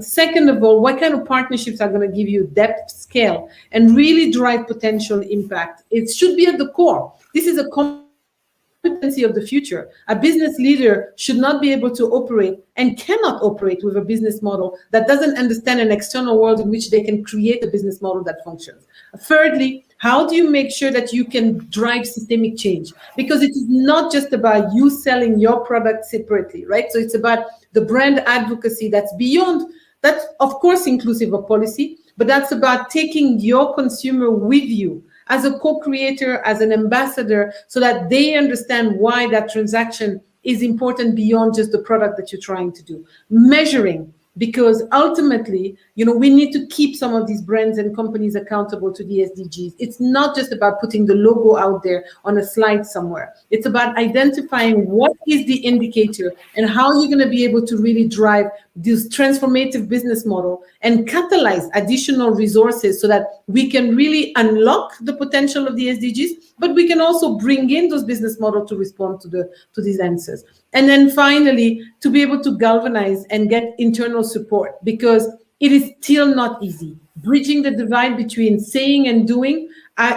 Second of all, what kind of partnerships are going to give you depth, scale, and really drive potential impact? It should be at the core. This is a competency of the future. A business leader should not be able to operate and cannot operate with a business model that doesn't understand an external world in which they can create a business model that functions. Thirdly, how do you make sure that you can drive systemic change? Because it is not just about you selling your product separately, right? So it's about the brand advocacy that's beyond, that's of course inclusive of policy, but that's about taking your consumer with you as a co-creator, as an ambassador, so that they understand why that transaction is important beyond just the product that you're trying to do. Measuring, because ultimately, we need to keep some of these brands and companies accountable to the SDGs. It's not just about putting the logo out there on a slide somewhere. It's about identifying what is the indicator and how you're going to be able to really drive this transformative business model and catalyze additional resources so that we can really unlock the potential of the SDGs, but we can also bring in those business models to respond to these answers. And then finally, to be able to galvanize and get internal support, because it is still not easy. Bridging the divide between saying and doing,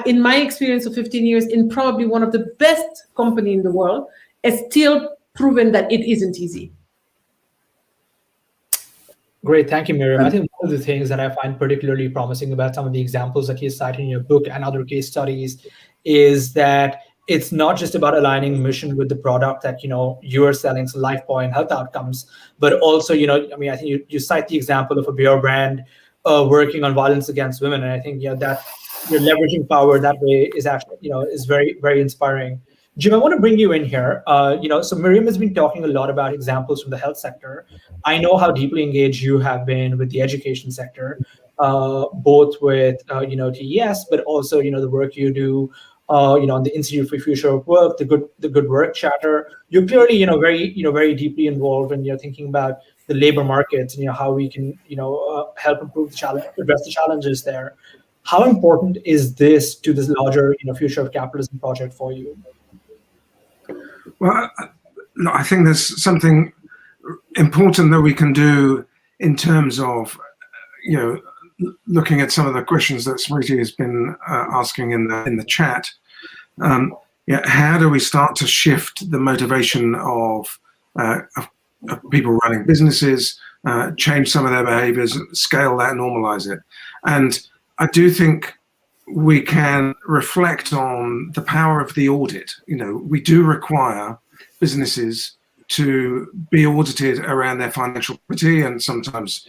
in my experience of 15 years in probably one of the best companies in the world, is still proven that it isn't easy. Great, thank you, Miriam. I think one of the things that I find particularly promising about some of the examples that you cite in your book and other case studies is that it's not just about aligning mission with the product that you are selling, so LifeBoy and health outcomes, but also I think you cite the example of a beer brand working on violence against women, and I think that you're leveraging power that way is actually is very, very inspiring. Jim, I want to bring you in here. So Miriam has been talking a lot about examples from the health sector. I know how deeply engaged you have been with the education sector, both with TES, but also the work you do on the Institute for Future of Work, the Good Work Chatter. You're clearly very deeply involved in thinking about the labor markets and how we can help improve address the challenges there. How important is this to this larger Future of Capitalism project for you? Well, I think there's something important that we can do in terms of looking at some of the questions that Smriti has been asking in the chat. How do we start to shift the motivation of people running businesses, change some of their behaviors, scale that, normalize it? And I do think we can reflect on the power of the audit. We do require businesses to be audited around their financial property, and sometimes,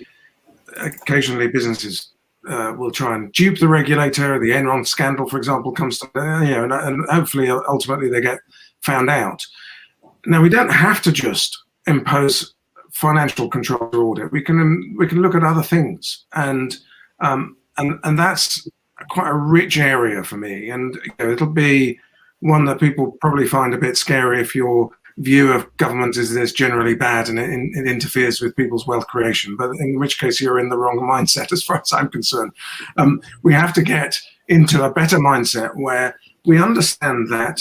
occasionally, businesses will try and dupe the regulator. The Enron scandal, for example, comes to and hopefully, ultimately, they get found out. Now, we don't have to just impose financial control or audit. We can look at other things, and that's quite a rich area for me, and it'll be one that people probably find a bit scary if your view of government is this generally bad and it interferes with people's wealth creation, but in which case you're in the wrong mindset as far as I'm concerned. We have to get into a better mindset where we understand that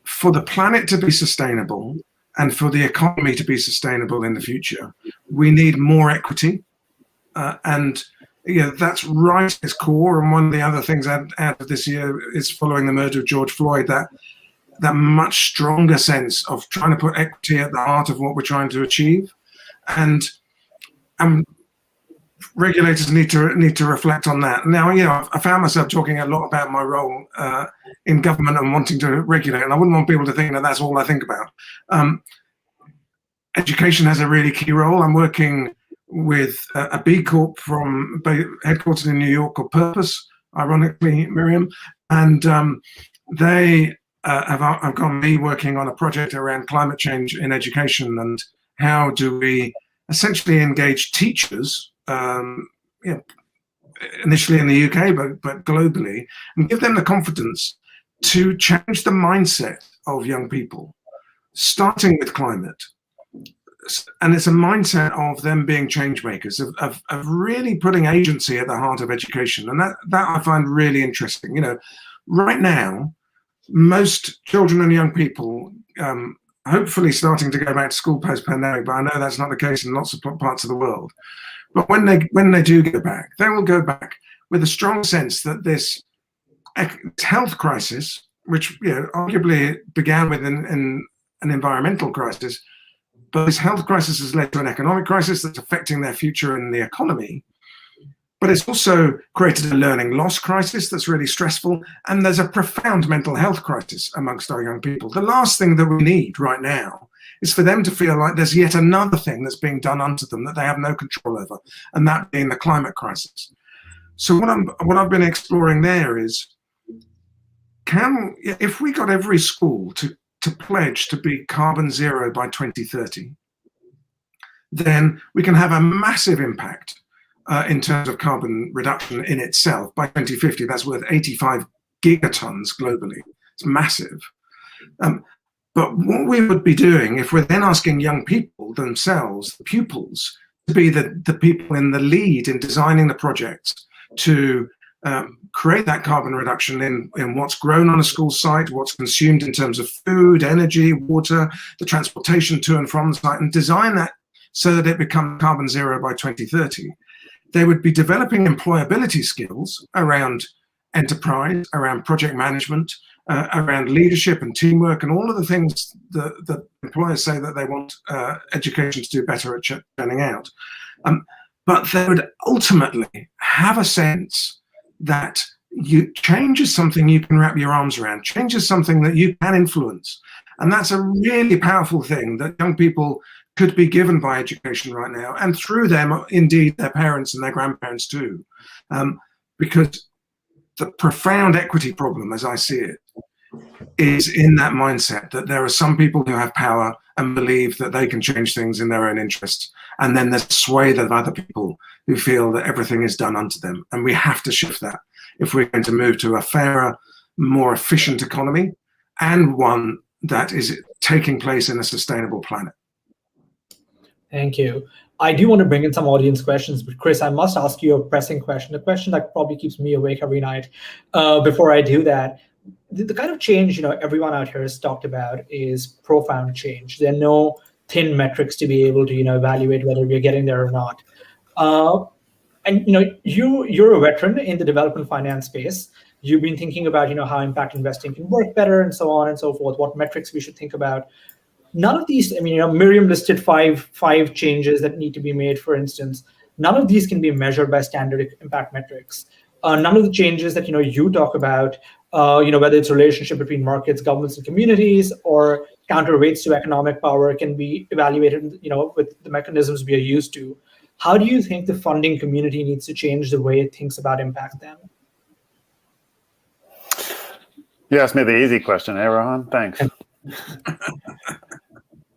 for the planet to be sustainable and for the economy to be sustainable in the future, we need more equity, and that's right at its core. And one of the other things out of this year is, following the murder of George Floyd, that that much stronger sense of trying to put equity at the heart of what we're trying to achieve. And regulators need to reflect on that. Now, I found myself talking a lot about my role in government and wanting to regulate, and I wouldn't want people to think that that's all I think about. Education has a really key role. I'm working with a B Corp from headquartered in New York called Purpose, ironically, Miriam, and they have got me working on a project around climate change in education and how do we essentially engage teachers, initially in the UK, but globally, and give them the confidence to change the mindset of young people, starting with climate. And it's a mindset of them being change makers, of really putting agency at the heart of education. And that I find really interesting. Right now, most children and young people, hopefully starting to go back to school post-pandemic, but I know that's not the case in lots of parts of the world. But when they do go back, they will go back with a strong sense that this health crisis, which arguably began with an environmental crisis, but this health crisis has led to an economic crisis that's affecting their future in the economy. But it's also created a learning loss crisis that's really stressful, and there's a profound mental health crisis amongst our young people. The last thing that we need right now is for them to feel like there's yet another thing that's being done unto them that they have no control over, and that being the climate crisis. So what I've been exploring there is, if we got every school to pledge to be carbon zero by 2030, then we can have a massive impact in terms of carbon reduction in itself. By 2050, that's worth 85 gigatons globally. It's massive. But what we would be doing if we're then asking young people themselves, the pupils, to be the people in the lead in designing the projects to create that carbon reduction in what's grown on a school site, what's consumed in terms of food, energy, water, the transportation to and from the site, and design that so that it becomes carbon zero by 2030. They would be developing employability skills around enterprise, around project management, around leadership and teamwork, and all of the things that employers say that they want education to do better at churning out. But they would ultimately have a sense that change is something you can wrap your arms around. Change is something that you can influence. And that's a really powerful thing that young people could be given by education right now, and through them, indeed, their parents and their grandparents too. Because the profound equity problem, as I see it, is in that mindset that there are some people who have power and believe that they can change things in their own interest. And then there's a swathe of other people who feel that everything is done unto them. And we have to shift that if we're going to move to a fairer, more efficient economy, and one that is taking place in a sustainable planet. Thank you. I do want to bring in some audience questions, but Chris, I must ask you a pressing question, a question that probably keeps me awake every night. Before I do that, the kind of change everyone out here has talked about is profound change. There are no thin metrics to be able to evaluate whether we're getting there or not. And you're a veteran in the development finance space. You've been thinking about how impact investing can work better and so on and so forth, what metrics we should think about. None of these, Miriam listed five changes that need to be made, for instance. None of these can be measured by standard impact metrics. None of the changes that you talk about, whether it's relationship between markets, governments, and communities, or counterweights to economic power, can be evaluated, with the mechanisms we are used to. How do you think the funding community needs to change the way it thinks about impact then? You asked me the easy question, Rohan? Thanks.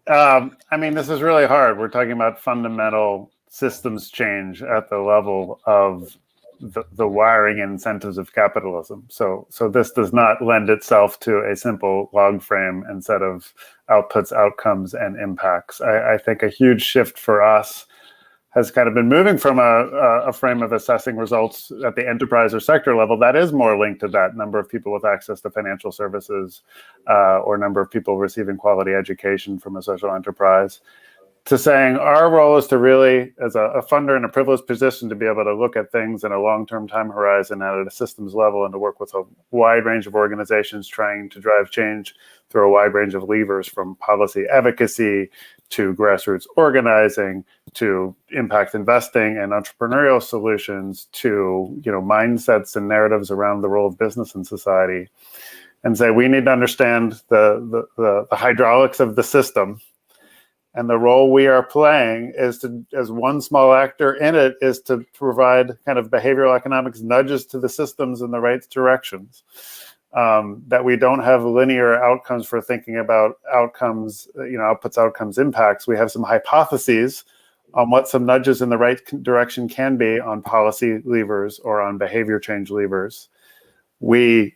This is really hard. We're talking about fundamental systems change at the level of the wiring and incentives of capitalism. So this does not lend itself to a simple log frame and set of outputs, outcomes, and impacts. I think a huge shift for us has kind of been moving from a frame of assessing results at the enterprise or sector level that is more linked to that number of people with access to financial services or number of people receiving quality education from a social enterprise, to saying our role is to really, as a funder in a privileged position, to be able to look at things in a long-term time horizon and at a systems level, and to work with a wide range of organizations trying to drive change through a wide range of levers, from policy advocacy to grassroots organizing to impact investing and entrepreneurial solutions to mindsets and narratives around the role of business in society, and say we need to understand the hydraulics of the system. And the role we are playing is to, as one small actor in it, is to provide kind of behavioral economics nudges to the systems in the right directions. That we don't have linear outcomes for thinking about outcomes, outputs, outcomes, impacts. We have some hypotheses on what some nudges in the right direction can be on policy levers or on behavior change levers. We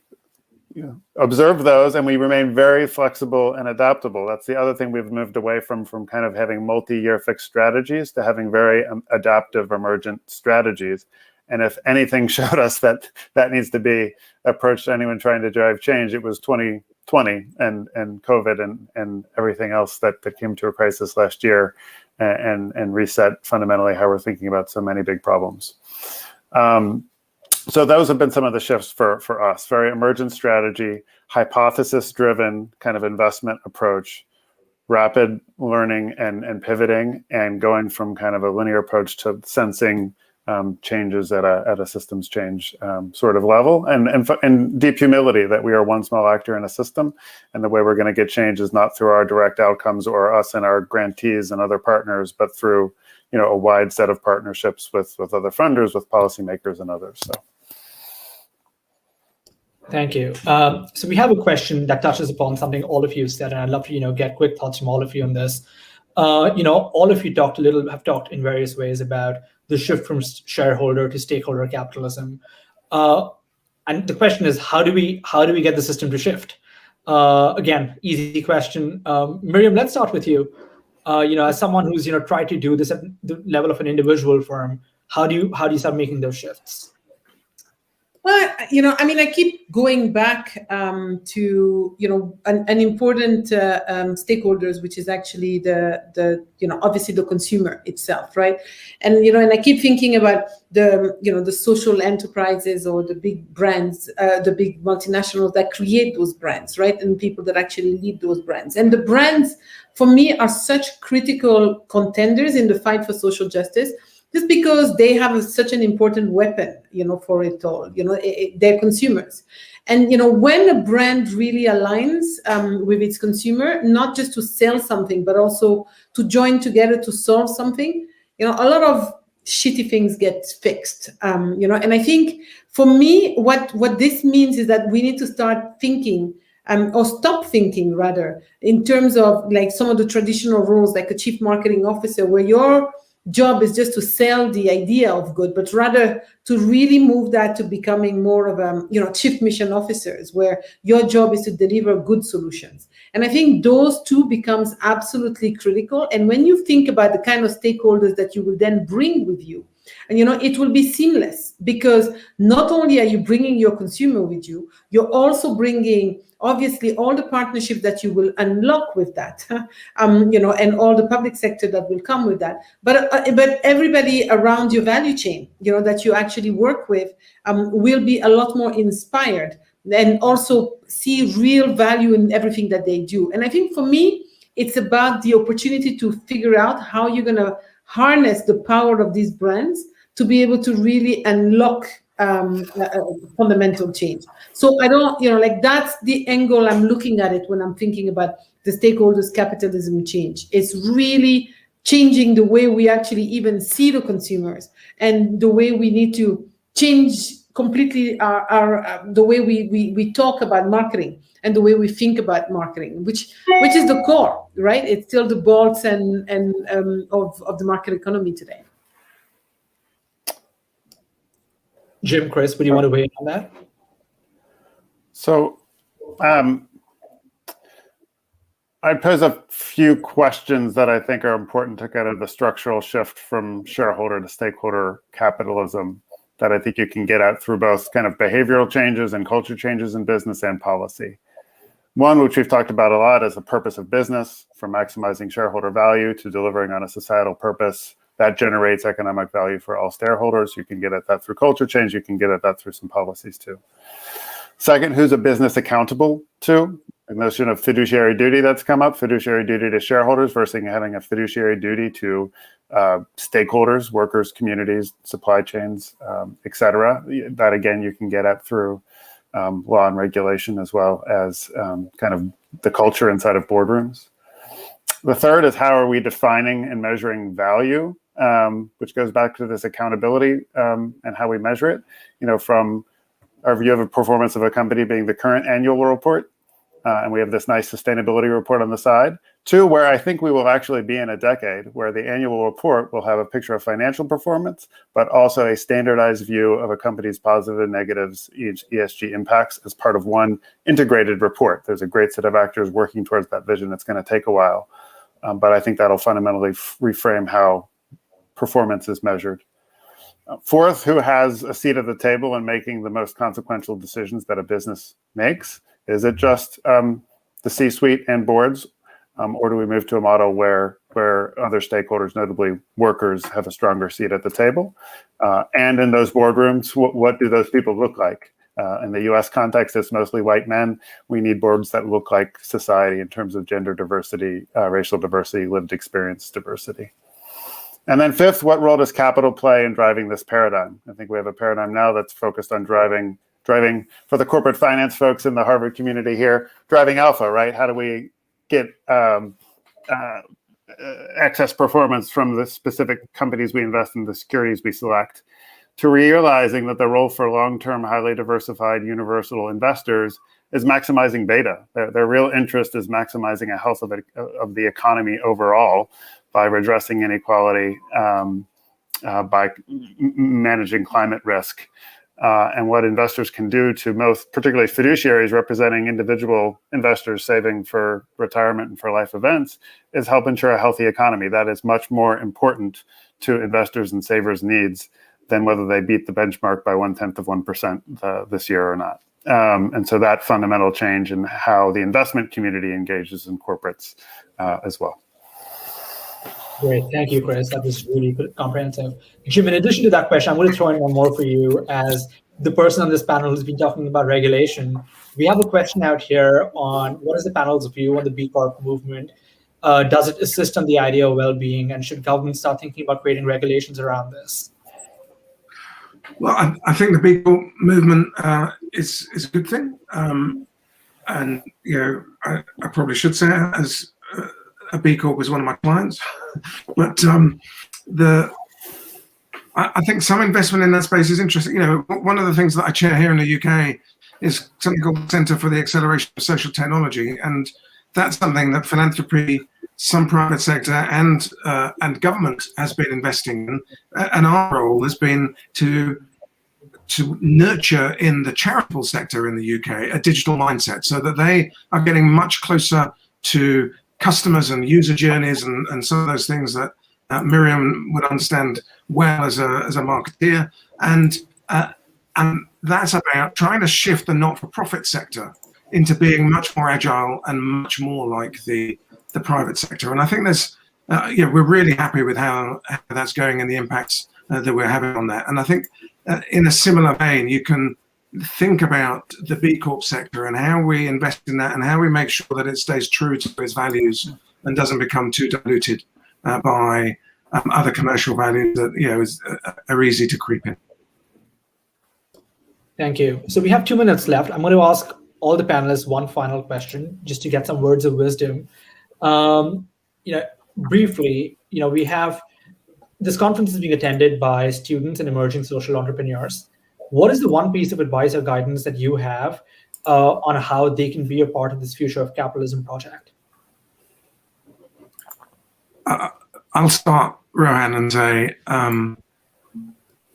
observe those, and we remain very flexible and adaptable. That's the other thing we've moved away from kind of having multi-year fixed strategies to having very adaptive, emergent strategies. And if anything showed us that needs to be approached to anyone trying to drive change, it was 2020 and COVID and everything else that came to a crisis last year and reset fundamentally how we're thinking about so many big problems. So those have been some of the shifts for us. Very emergent strategy, hypothesis-driven kind of investment approach, rapid learning and pivoting, and going from kind of a linear approach to sensing changes at a systems change sort of level, and deep humility that we are one small actor in a system, and the way we're going to get change is not through our direct outcomes or us and our grantees and other partners, but through a wide set of partnerships with other funders, with policymakers and others. So. Thank you. So we have a question that touches upon something all of you said, and I'd love to get quick thoughts from all of you on this. All of you have talked in various ways about the shift from shareholder to stakeholder capitalism, and the question is, how do we get the system to shift? Again, easy question. Miriam, let's start with you. As someone who's tried to do this at the level of an individual firm, how do you start making those shifts? Well, I keep going back to, an important stakeholders, which is actually the obviously the consumer itself, right? And, and I keep thinking about the social enterprises or the big brands, the big multinationals that create those brands, right? And people that actually lead those brands. And the brands, for me, are such critical contenders in the fight for social justice, just because they have such an important weapon, for it all. They're consumers. And, when a brand really aligns with its consumer, not just to sell something, but also to join together to solve something, a lot of shitty things get fixed, and I think for me, what this means is that we need to start thinking or stop thinking rather in terms of like some of the traditional roles, like a chief marketing officer, where your job is just to sell the idea of good, but rather to really move that to becoming more of chief mission officers, where your job is to deliver good solutions. And I think those two becomes absolutely critical. And when you think about the kind of stakeholders that you will then bring with you, and it will be seamless, because not only are you bringing your consumer with you, you're also bringing obviously all the partnerships that you will unlock with that, and all the public sector that will come with that. But everybody around your value chain, that you actually work with, will be a lot more inspired and also see real value in everything that they do. And I think for me, it's about the opportunity to figure out how you're going to harness the power of these brands to be able to really unlock fundamental change. So I don't, that's the angle I'm looking at it when I'm thinking about the stakeholders capitalism change. It's really changing the way we actually even see the consumers, and the way we need to change completely our the way we talk about marketing and the way we think about marketing, which is the core, right? It's still the bolts and of the market economy today. Jim, Chris, would you want to weigh in on that? So I pose a few questions that I think are important to get at the structural shift from shareholder to stakeholder capitalism that I think you can get at through both kind of behavioral changes and culture changes in business and policy. One, which we've talked about a lot, is the purpose of business, from maximizing shareholder value to delivering on a societal purpose that generates economic value for all stakeholders. You can get at that through culture change. You can get at that through some policies too. Second, who's a business accountable to? The notion of fiduciary duty that's come up, fiduciary duty to shareholders versus having a fiduciary duty to stakeholders, workers, communities, supply chains, et cetera. That, again, you can get at through law and regulation, as well as kind of the culture inside of boardrooms. The third is, how are we defining and measuring value, which goes back to this accountability and how we measure it. From our view of a performance of a company being the current annual report, and we have this nice sustainability report on the side, to where I think we will actually be in a decade, where the annual report will have a picture of financial performance, but also a standardized view of a company's positive and negatives, ESG impacts, as part of one integrated report. There's a great set of actors working towards that vision. It's going to take a while, but I think that'll fundamentally reframe how performance is measured. Fourth, who has a seat at the table in making the most consequential decisions that a business makes? Is it just the C-suite and boards, or do we move to a model where other stakeholders, notably workers, have a stronger seat at the table? And in those boardrooms, what do those people look like? In the US context, it's mostly white men. We need boards that look like society in terms of gender diversity, racial diversity, lived experience diversity. And then fifth, what role does capital play in driving this paradigm? I think we have a paradigm now that's focused on driving for the corporate finance folks in the Harvard community here, driving alpha, right? How do we get excess performance from the specific companies we invest in, the securities we select, to realizing that the role for long-term, highly diversified, universal investors is maximizing beta. Their real interest is maximizing a health of the economy overall by redressing inequality, by managing climate risk. And what investors can do to most, particularly fiduciaries representing individual investors saving for retirement and for life events, is help ensure a healthy economy. That is much more important to investors and savers' needs than whether they beat the benchmark by 0.1% this year or not. And so that fundamental change in how the investment community engages in corporates as well. Great, thank you, Chris. That was really good, comprehensive. Jim, in addition to that question, I'm going to throw in one more for you. As the person on this panel who's been talking about regulation, we have a question out here on what is the panel's view on the B Corp movement? Does it assist on the idea of well-being, and should governments start thinking about creating regulations around this? Well, I think the B Corp movement is a good thing, and I probably should say it, as a B Corp is one of my clients, but I think some investment in that space is interesting. One of the things that I chair here in the UK is something called the Centre for the Acceleration of Social Technology, and that's something that philanthropy, some private sector, and government has been investing in, and our role has been to nurture in the charitable sector in the UK a digital mindset, so that they are getting much closer to customers and user journeys and some of those things that Miriam would understand well as a marketeer, and that's about trying to shift the not-for-profit sector into being much more agile and much more like the private sector. And I think there's we're really happy with how that's going and the impacts that we're having on that. And I think in a similar vein, you can think about the B Corp sector and how we invest in that and how we make sure that it stays true to its values and doesn't become too diluted by other commercial values that are easy to creep in. Thank you. So we have 2 minutes left. I'm going to ask all the panelists one final question, just to get some words of wisdom. Briefly, we have this conference is being attended by students and emerging social entrepreneurs. What is the one piece of advice or guidance that you have on how they can be a part of this Future of Capitalism project? I'll start, Rohan, and say,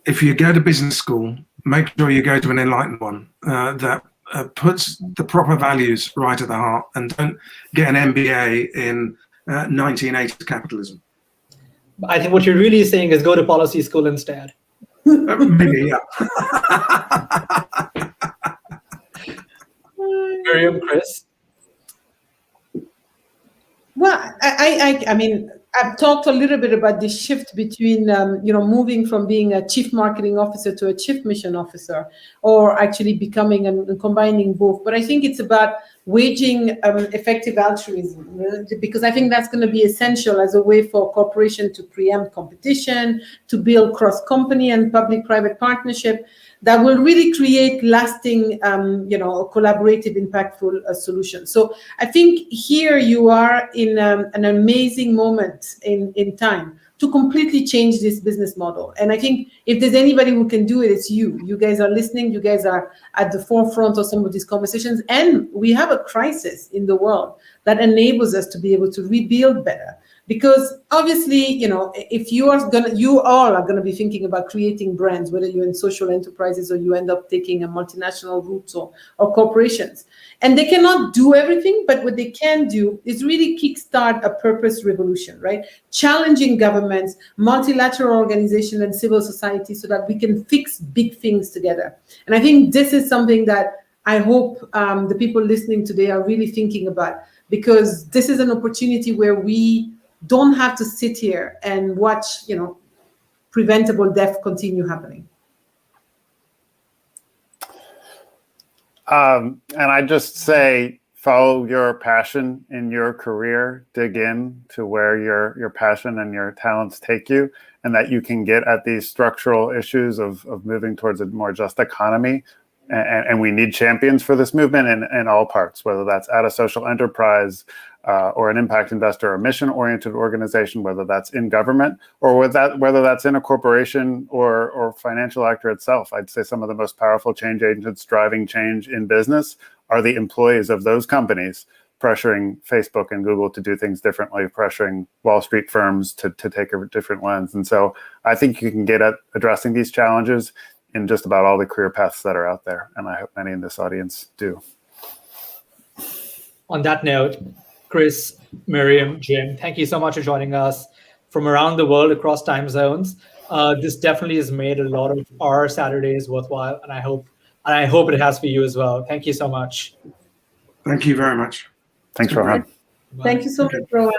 if you go to business school, make sure you go to an enlightened one that puts the proper values right at the heart, and don't get an MBA in 1980s capitalism. I think what you're really saying is go to policy school instead. Maybe, yeah. Miriam, Chris? Well, I mean, I've talked a little bit about the shift between, moving from being a chief marketing officer to a chief mission officer, or actually becoming and combining both. But I think it's about waging effective altruism, because I think that's going to be essential as a way for corporation to preempt competition, to build cross-company and public-private partnership that will really create lasting, collaborative, impactful solutions. So I think here you are in an amazing moment in time to completely change this business model. And I think if there's anybody who can do it, it's you. You guys are listening. You guys are at the forefront of some of these conversations. And we have a crisis in the world that enables us to be able to rebuild better. Because obviously, if you all are gonna be thinking about creating brands, whether you're in social enterprises or you end up taking a multinational route or corporations, and they cannot do everything, but what they can do is really kickstart a purpose revolution, right? Challenging governments, multilateral organizations, and civil society so that we can fix big things together. And I think this is something that I hope the people listening today are really thinking about, because this is an opportunity where we don't have to sit here and watch, preventable death continue happening. And I just say, follow your passion in your career, dig in to where your passion and your talents take you, and that you can get at these structural issues of moving towards a more just economy. And we need champions for this movement in all parts, whether that's at a social enterprise or an impact investor or mission-oriented organization, whether that's in government or whether that's in a corporation or financial actor itself. I'd say some of the most powerful change agents driving change in business are the employees of those companies, pressuring Facebook and Google to do things differently, pressuring Wall Street firms to take a different lens. And so I think you can get at addressing these challenges in just about all the career paths that are out there. And I hope many in this audience do. On that note, Chris, Miriam, Jim, thank you so much for joining us from around the world across time zones. This definitely has made a lot of our Saturdays worthwhile, and I hope it has for you as well. Thank you so much. Thank you very much. Thanks, Rohan. Thank you so much, Rohan.